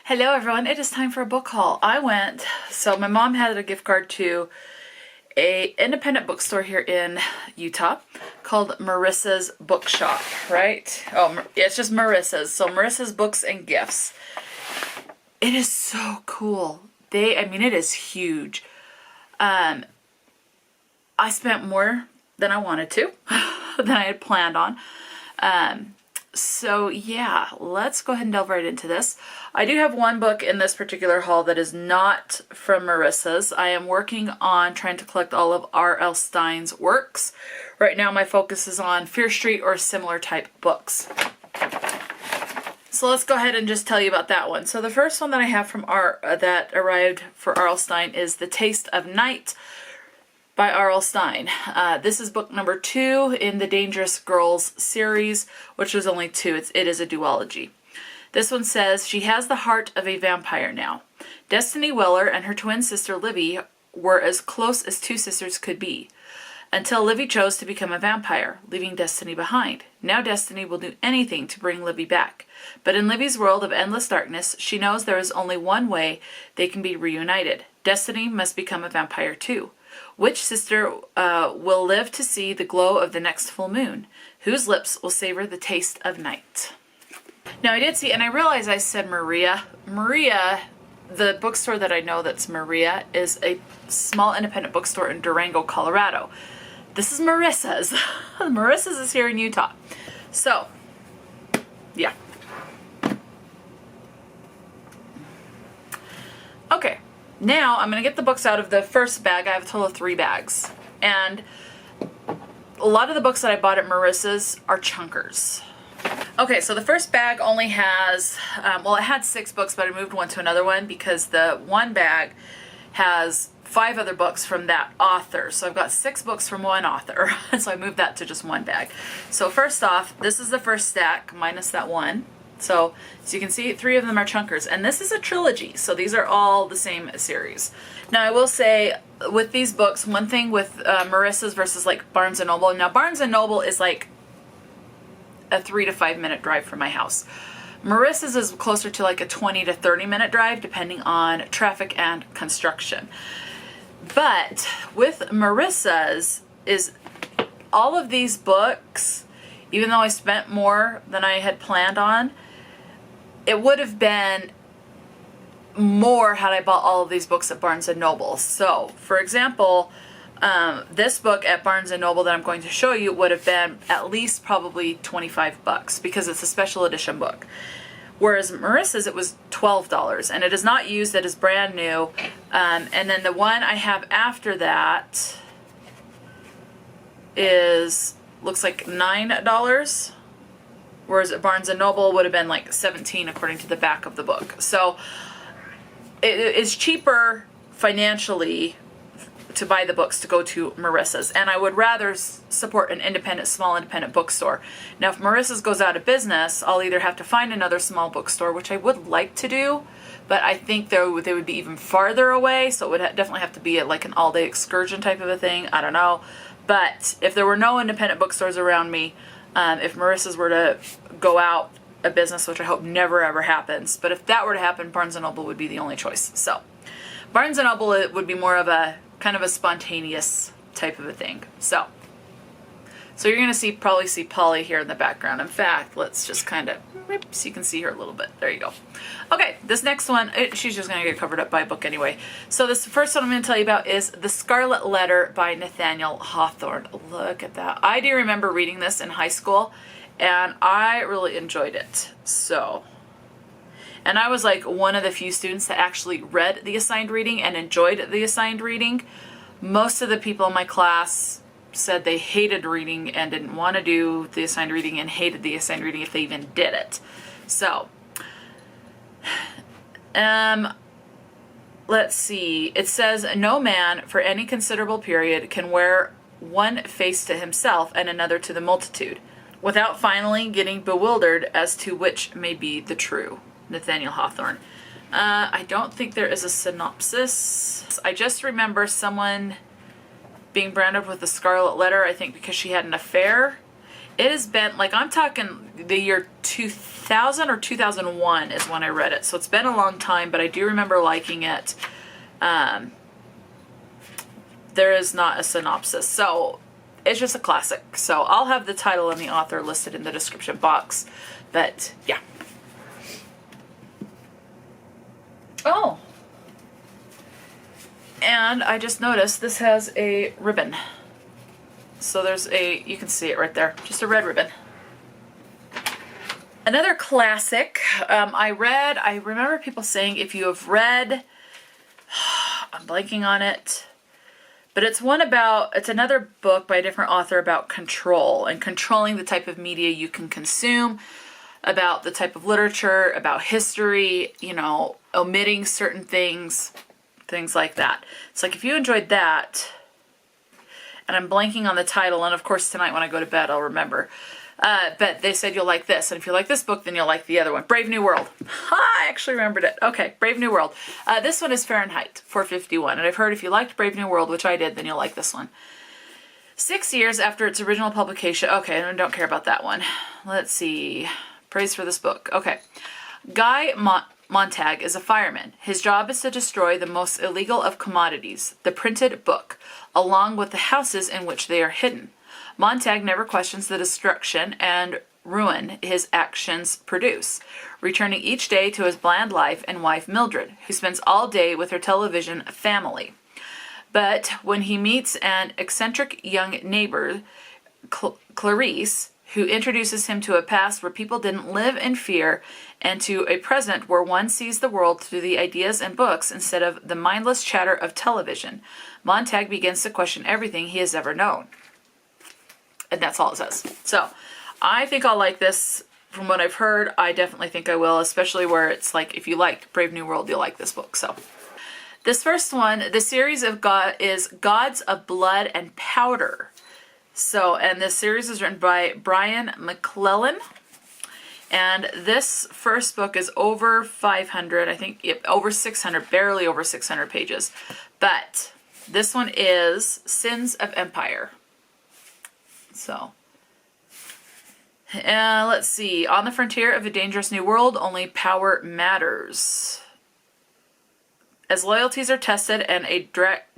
Hello everyone, it is time for a book haul. So my mom had a gift card to a independent bookstore here in Utah called Marissa's Bookshop, right? Oh, it's just Marissa's. So Marissa's Books and Gifts. It is so cool. It is huge. I spent more than I wanted to, than I had planned on. So yeah, let's go ahead and delve right into this. I do have one book in this particular haul that is not from Marissa's. I am working on trying to collect all of R.L. Stine's works. Right now my focus is on Fear Street or similar type books. So let's go ahead and just tell you about that one. So the first one that I have from that arrived for R.L. Stine is The Taste of Night by R.L. Stine. This is book number 2 in the Dangerous Girls series, which was only 2. It is a duology. This one says, she has the heart of a vampire now. Destiny Weller and her twin sister Livy were as close as two sisters could be, until Livy chose to become a vampire, leaving Destiny behind. Now Destiny will do anything to bring Livy back. But in Livy's world of endless darkness, she knows there is only one way they can be reunited. Destiny must become a vampire too. Which sister will live to see the glow of the next full moon? Whose lips will savor the taste of night? Now I did see, and I realized I said Maria. Maria, the bookstore that I know that's Maria, is a small independent bookstore in Durango, Colorado. This is Marissa's. Marissa's is here in Utah. So, yeah. Okay. Now, I'm going to get the books out of the first bag. I have a total of 3 bags. And a lot of the books that I bought at Marissa's are chunkers. Okay, so the first bag only has, it had 6 books, but I moved one to another one because the one bag has 5 other books from that author. So I've got 6 books from one author. So I moved that to just one bag. So first off, this is the first stack minus that one. So you can see 3 of them are chunkers, and this is a trilogy, so these are all the same series. Now I will say with these books, one thing with Marissa's versus like Barnes & Noble, now Barnes & Noble is like a 3 to 5 minute drive from my house. Marissa's is closer to like a 20 to 30 minute drive depending on traffic and construction. But with Marissa's is all of these books, even though I spent more than I had planned on, it would have been more had I bought all of these books at Barnes & Noble. So, for example, this book at Barnes & Noble that I'm going to show you would have been at least probably $25 because it's a special edition book. Whereas Marissa's, it was $12, and it is not used, it is brand new. And then the one I have after that looks like $9. Whereas at Barnes & Noble would have been like $17 according to the back of the book. So it is cheaper financially to buy the books to go to Marissa's. And I would rather support an small independent bookstore. Now if Marissa's goes out of business, I'll either have to find another small bookstore, which I would like to do, but I think they would be even farther away, so it would definitely have to be at like an all-day excursion type of a thing. I don't know. But if there were no independent bookstores around me, if Marissa's were to go out of business, which I hope never ever happens, but if that were to happen, Barnes & Noble would be the only choice. So Barnes & Noble, it would be more of a kind of a spontaneous type of a thing. So you're going to probably see Polly here in the background. In fact, let's just kind of, so you can see her a little bit. There you go. Okay, this next one, she's just going to get covered up by a book anyway. So this first one I'm going to tell you about is The Scarlet Letter by Nathaniel Hawthorne. Look at that. I do remember reading this in high school, and I really enjoyed it. And I was like one of the few students that actually read the assigned reading and enjoyed the assigned reading. Most of the people in my class said they hated reading and didn't want to do the assigned reading and hated the assigned reading if they even did it. So, let's see. It says, no man for any considerable period can wear one face to himself and another to the multitude, without finally getting bewildered as to which may be the true. Nathaniel Hawthorne. I don't think there is a synopsis. I just remember someone being branded with the Scarlet Letter, I think because she had an affair. it has been, like, I'm talking the year 2000 or 2001 is when I read it. So it's been a long time, but I do remember liking it. There is not a synopsis. So it's just a classic. So I'll have the title and the author listed in the description box. But yeah. Oh. And I just noticed this has a ribbon. So there's you can see it right there, just a red ribbon. Another classic I remember people saying if you have read, I'm blanking on it, but it's another book by a different author about control and controlling the type of media you can consume, about the type of literature, about history, omitting certain things like that. It's like if you enjoyed that, and I'm blanking on the title, and of course tonight when I go to bed I'll remember. But they said you'll like this, and if you like this book, then you'll like the other one. Brave New World. I actually remembered it. Okay, Brave New World. This one is Fahrenheit 451, and I've heard if you liked Brave New World, which I did, then you'll like this one. 6 years after its original publication. Okay, I don't care about that one. Let's see. Praise for this book. Okay. Guy Montag is a fireman. His job is to destroy the most illegal of commodities, the printed book, along with the houses in which they are hidden. Montag never questions the destruction and ruin his actions produce, returning each day to his bland life and wife Mildred, who spends all day with her television family. But when he meets an eccentric young neighbor, Clarice, who introduces him to a past where people didn't live in fear and to a present where one sees the world through the ideas and books instead of the mindless chatter of television, Montag begins to question everything he has ever known. And that's all it says. So I think I'll like this. From what I've heard, I definitely think I will, especially where it's like, if you like Brave New World, you'll like this book. So this first one, the series of is Gods of Blood and Powder. So, and this series is written by Brian McClellan. And this first book is over 500, I think, over 600, barely over 600 pages. But this one is Sins of Empire. So, let's see. On the frontier of a dangerous new world, only power matters. As loyalties are tested and a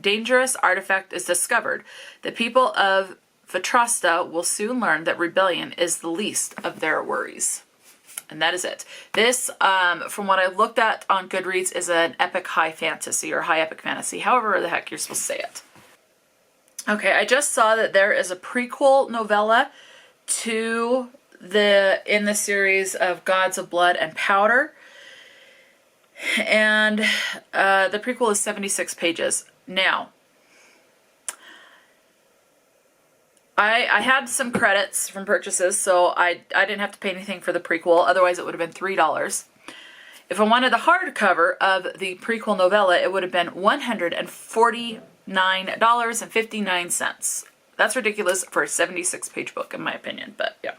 dangerous artifact is discovered, the people of Fatrasta will soon learn that rebellion is the least of their worries. And that is it. This, from what I looked at on Goodreads, is an epic high fantasy or high epic fantasy, however the heck you're supposed to say it. Okay, I just saw that there is a prequel novella to in the series of Gods of Blood and Powder. And the prequel is 76 pages. Now, I had some credits from purchases, so I didn't have to pay anything for the prequel. Otherwise, it would have been $3. If I wanted the hardcover of the prequel novella, it would have been $149.59. That's ridiculous for a 76-page book, in my opinion, but yeah.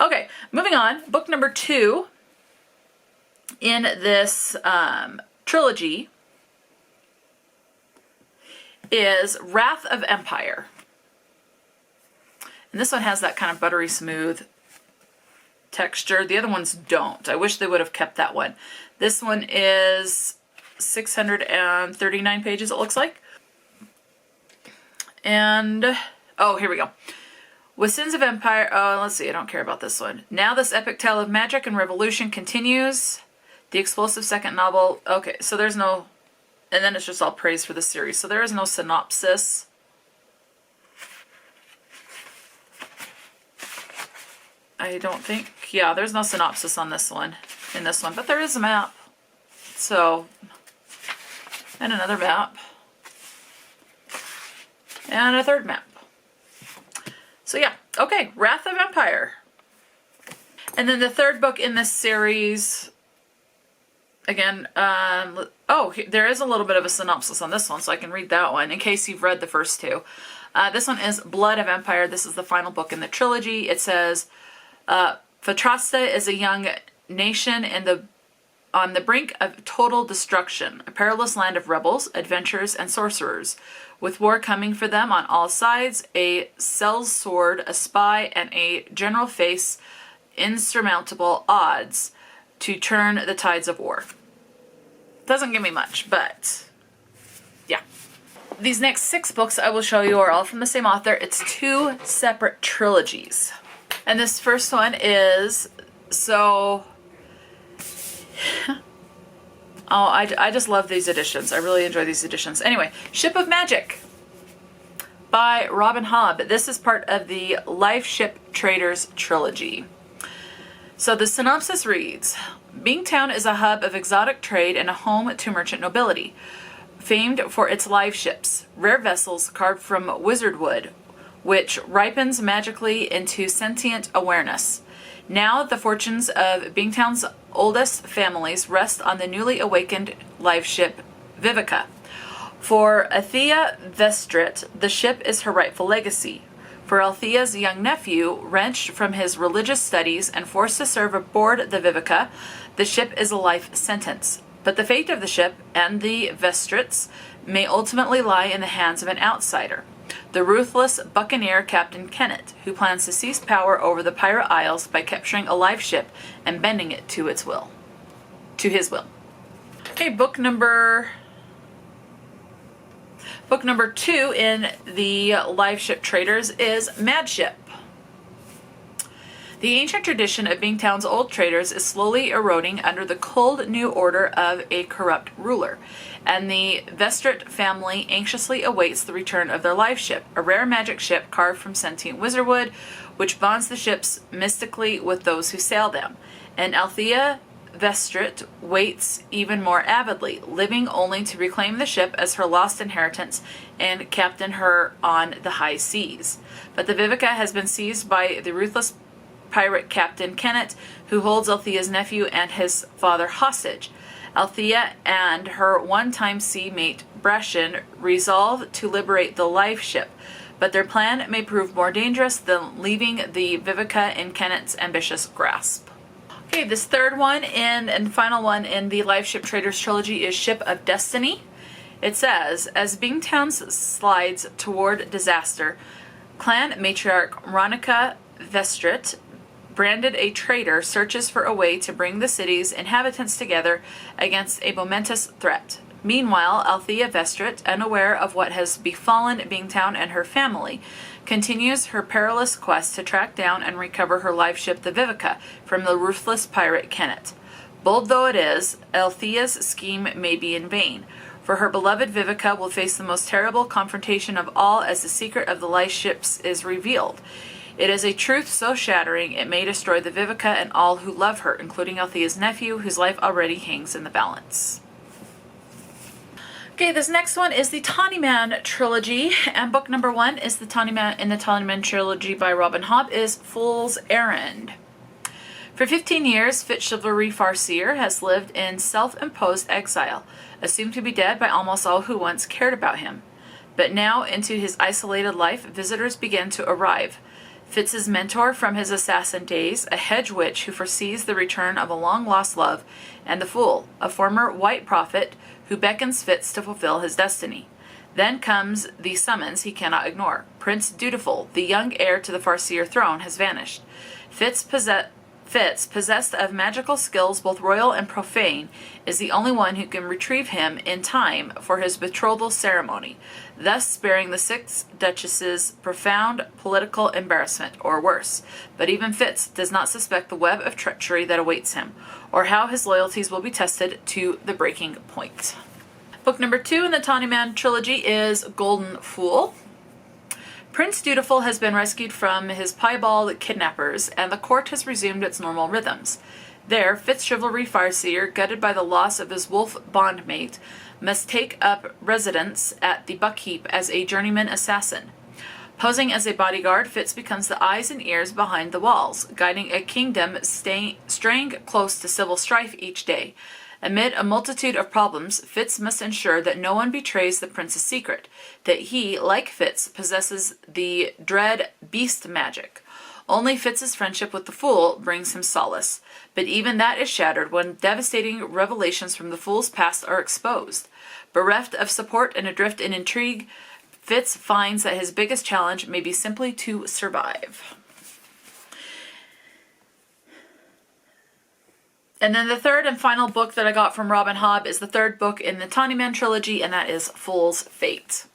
Okay, moving on. Book number 2 in this trilogy is Wrath of Empire. And this one has that kind of buttery smooth texture. The other ones don't. I wish they would have kept that one. This one is 639 pages, it looks like. And, oh, here we go. With Sins of Empire, let's see, I don't care about this one. Now this epic tale of magic and revolution continues. The explosive second novel. Okay, so there's no, and then it's just all praise for the series. So there is no synopsis. I don't think, yeah, there's no synopsis on this one, but there is a map. So, and another map. And a third map. So yeah, okay, Wrath of Empire. And then the third book in this series, again, there is a little bit of a synopsis on this one, so I can read that one in case you've read the first two. This one is Blood of Empire. This is the final book in the trilogy. It says, Fatrasta is a young nation in the on the brink of total destruction, a perilous land of rebels, adventurers, and sorcerers, with war coming for them on all sides, a sellsword, a spy, and a general face insurmountable odds to turn the tides of war. Doesn't give me much, but yeah. These next 6 books I will show you are all from the same author. It's 2 separate trilogies. And this first one is so... Oh, I just love these editions. I really enjoy these editions. Anyway, Ship of Magic by Robin Hobb. This is part of the Life Ship Traders trilogy. So the synopsis reads, Bingtown is a hub of exotic trade and a home to merchant nobility, famed for its live ships, rare vessels carved from wizard wood, which ripens magically into sentient awareness. Now the fortunes of Bingtown's oldest families rest on the newly awakened live ship Vivica. For Althea Vestrit, the ship is her rightful legacy. For Althea's young nephew, wrenched from his religious studies and forced to serve aboard the Vivica, the ship is a life sentence. But the fate of the ship and the Vestrits may ultimately lie in the hands of an outsider, the ruthless buccaneer Captain Kennett, who plans to seize power over the Pirate Isles by capturing a live ship and bending it to his will. Okay, book number 2 in the Live Ship Traders is Mad Ship. The ancient tradition of Bingtown's old traders is slowly eroding under the cold new order of a corrupt ruler, and the Vestrit family anxiously awaits the return of their live ship, a rare magic ship carved from sentient wizardwood, which bonds the ships mystically with those who sail them. And Althea Vestrit waits even more avidly, living only to reclaim the ship as her lost inheritance and captain her on the high seas. But the Vivica has been seized by the ruthless pirate Captain Kennett, who holds Althea's nephew and his father hostage. Althea and her one-time sea mate Brashen resolve to liberate the life ship, but their plan may prove more dangerous than leaving the Vivica in Kennett's ambitious grasp. Okay, this third one and final one in the Life Ship Traders trilogy is Ship of Destiny. It says, as Bingtown slides toward disaster, clan matriarch Ronica Vestrit, branded a traitor, searches for a way to bring the city's inhabitants together against a momentous threat. Meanwhile, Althea Vestrit, unaware of what has befallen Bingtown and her family, continues her perilous quest to track down and recover her live ship the Vivica from the ruthless pirate Kennett. Bold though it is, Althea's scheme may be in vain, for her beloved Vivica will face the most terrible confrontation of all as the secret of the live ships is revealed. It is a truth so shattering it may destroy the Vivica and all who love her, including Althea's nephew, whose life already hangs in the balance. Okay, this next one is the Tawny Man trilogy, and book number 1 is the Tawny Man trilogy by Robin Hobb is Fool's Errand. For 15 years, Fit Chivalry Farseer has lived in self-imposed exile, assumed to be dead by almost all who once cared about him. But now, into his isolated life, visitors begin to arrive. Fitz's mentor from his assassin days, a hedge witch who foresees the return of a long-lost love, and the Fool, a former white prophet who beckons Fitz to fulfill his destiny. Then comes the summons he cannot ignore. Prince Dutiful, the young heir to the Farseer throne, has vanished. Fitz, possessed of magical skills both royal and profane, is the only one who can retrieve him in time for his betrothal ceremony, thus sparing the 6 duchesses profound political embarrassment, or worse. But even Fitz does not suspect the web of treachery that awaits him, or how his loyalties will be tested to the breaking point. Book number 2 in the Tawny Man trilogy is Golden Fool. Prince Dutiful has been rescued from his piebald kidnappers, and the court has resumed its normal rhythms. There, Fitz Chivalry Farseer, gutted by the loss of his wolf bondmate, must take up residence at the Buckheap as a journeyman assassin. Posing as a bodyguard, Fitz becomes the eyes and ears behind the walls, guiding a kingdom straying close to civil strife each day. Amid a multitude of problems, Fitz must ensure that no one betrays the prince's secret, that he, like Fitz, possesses the dread beast magic. Only Fitz's friendship with the Fool brings him solace, but even that is shattered when devastating revelations from the Fool's past are exposed. Bereft of support and adrift in intrigue, Fitz finds that his biggest challenge may be simply to survive. And then the third and final book that I got from Robin Hobb is the third book in the Tawnyman trilogy, and that is Fool's Fate.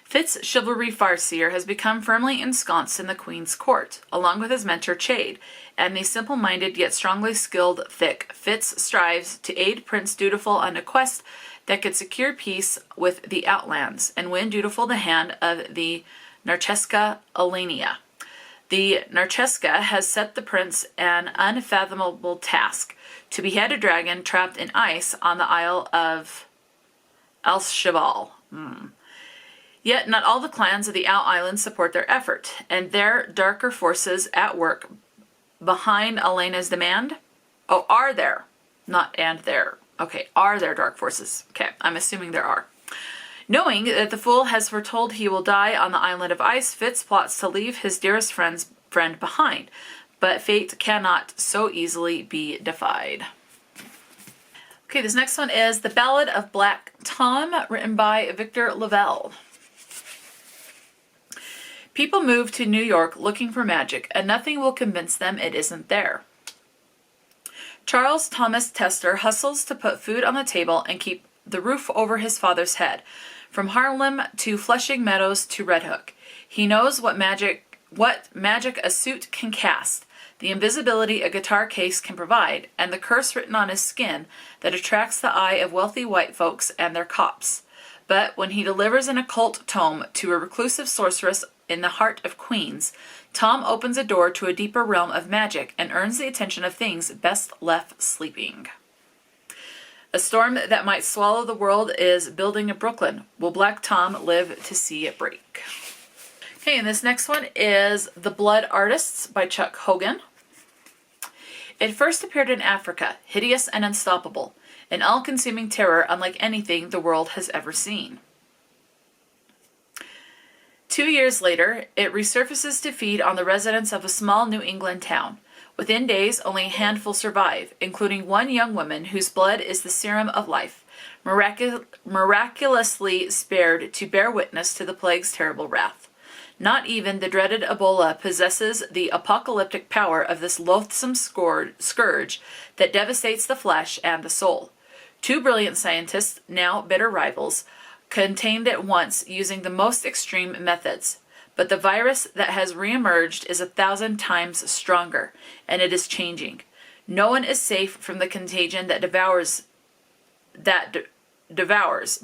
Fitz, chivalry farseer, has become firmly ensconced in the Queen's court, along with his mentor Chade, and the simple-minded yet strongly skilled Thick. Fitz strives to aid Prince Dutiful on a quest that could secure peace with the Outlands and win Dutiful the hand of the Narcheska Alania. The Narcheska has set the prince an unfathomable task: to behead a dragon trapped in ice on the Isle of Alcheval. Yet not all the clans of the Out Islands support their effort, and there darker forces at work behind Elena's demand. Oh, are there? Not and there. Okay, are there dark forces? Okay, I'm assuming there are. Knowing that the Fool has foretold he will die on the island of ice, Fitz plots to leave his dearest friend behind, but fate cannot so easily be defied. Okay, this next one is The Ballad of Black Tom, written by Victor LaValle. People move to New York looking for magic, and nothing will convince them it isn't there. Charles Thomas Tester hustles to put food on the table and keep the roof over his father's head. From Harlem to Flushing Meadows to Red Hook, he knows what magic a suit can cast, the invisibility a guitar case can provide, and the curse written on his skin that attracts the eye of wealthy white folks and their cops. But when he delivers an occult tome to a reclusive sorceress in the heart of Queens, Tom opens a door to a deeper realm of magic and earns the attention of things best left sleeping. A storm that might swallow the world is building in Brooklyn. Will Black Tom live to see it break? Okay, and this next one is The Blood Artists by Chuck Hogan. It first appeared in Africa, hideous and unstoppable, an all-consuming terror unlike anything the world has ever seen. 2 years later, it resurfaces to feed on the residents of a small New England town. Within days, only a handful survive, including one young woman whose blood is the serum of life, miraculously spared to bear witness to the plague's terrible wrath. Not even the dreaded Ebola possesses the apocalyptic power of this loathsome scourge that devastates the flesh and the soul. Two brilliant scientists, now bitter rivals, contained it once using the most extreme methods. But the virus that has reemerged is 1,000 times stronger, and it is changing. No one is safe from the contagion that devours,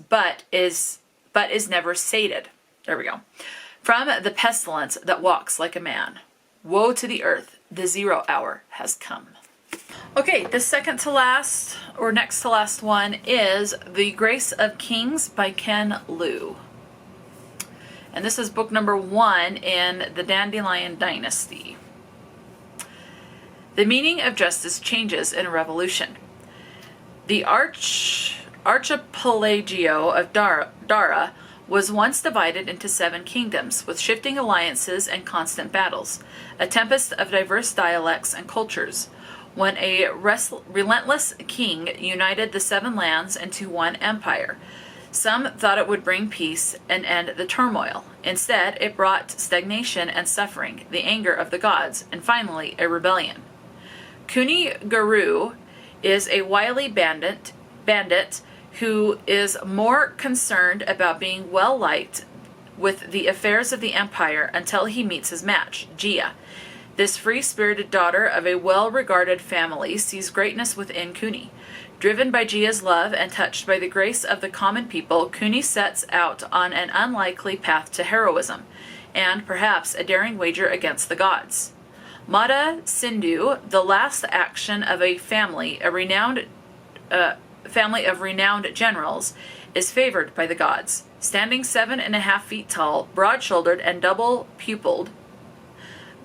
but is never sated. There we go. From the pestilence that walks like a man. Woe to the earth, the 0 hour has come. Okay, the second to last, or next to last one, is The Grace of Kings by Ken Liu. And this is book number 1 in the Dandelion Dynasty. The meaning of justice changes in a revolution. The archipelago of Dara was once divided into 7 kingdoms, with shifting alliances and constant battles, a tempest of diverse dialects and cultures, when a relentless king united the 7 lands into one empire. Some thought it would bring peace and end the turmoil. Instead, it brought stagnation and suffering, the anger of the gods, and finally, a rebellion. Kuni Guru is a wily bandit who is more concerned about being well-liked with the affairs of the empire until he meets his match, Jia. This free-spirited daughter of a well-regarded family sees greatness within Kuni. Driven by Jia's love and touched by the grace of the common people, Kuni sets out on an unlikely path to heroism, and perhaps a daring wager against the gods. Mata Sindhu, the last action of a family of renowned generals, is favored by the gods. Standing 7.5 feet tall, broad-shouldered, and double-pupiled,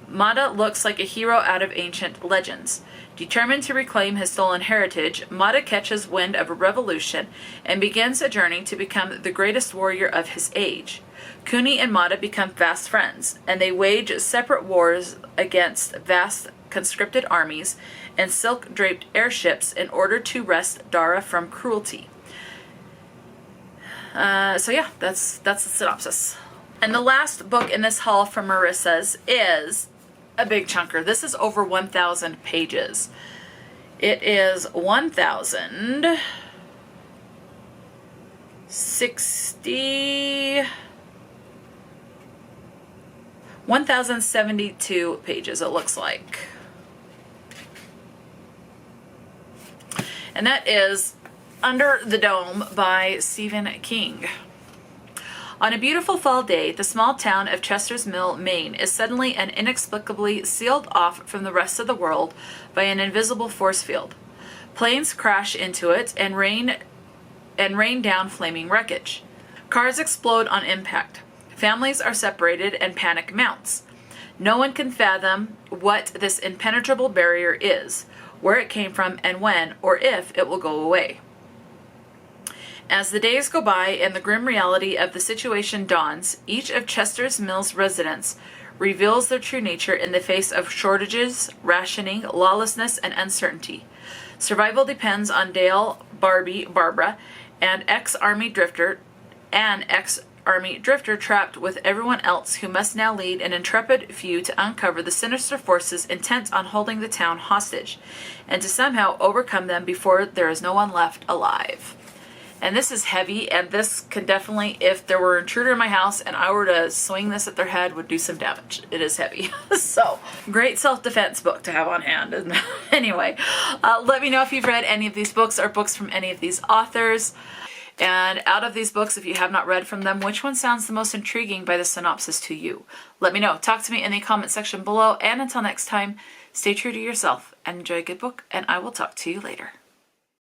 Mata looks like a hero out of ancient legends. Determined to reclaim his stolen heritage, Mata catches wind of a revolution and begins a journey to become the greatest warrior of his age. Kuni and Mata become fast friends, and they wage separate wars against vast conscripted armies and silk-draped airships in order to wrest Dara from cruelty. So yeah, that's the synopsis. And the last book in this haul from Marissa's is a big chunker. This is over 1,000 pages. It is 1,072 pages, it looks like. And that is Under the Dome by Stephen King. On a beautiful fall day, the small town of Chester's Mill, Maine, is suddenly and inexplicably sealed off from the rest of the world by an invisible force field. Planes crash into it and rain down flaming wreckage. Cars explode on impact. Families are separated and panic mounts. No one can fathom what this impenetrable barrier is, where it came from, and when or if it will go away. As the days go by and the grim reality of the situation dawns, each of Chester's Mill's residents reveals their true nature in the face of shortages, rationing, lawlessness, and uncertainty. Survival depends on Dale, Barbie, Barbara, an ex-army drifter trapped with everyone else who must now lead an intrepid few to uncover the sinister forces intent on holding the town hostage, and to somehow overcome them before there is no one left alive. And this is heavy, and this could definitely, if there were an intruder in my house and I were to swing this at their head, would do some damage. It is heavy. So, great self-defense book to have on hand. Anyway, let me know if you've read any of these books or books from any of these authors. And out of these books, if you have not read from them, which one sounds the most intriguing by the synopsis to you? Let me know. Talk to me in the comment section below. And until next time, stay true to yourself and enjoy a good book, and I will talk to you later.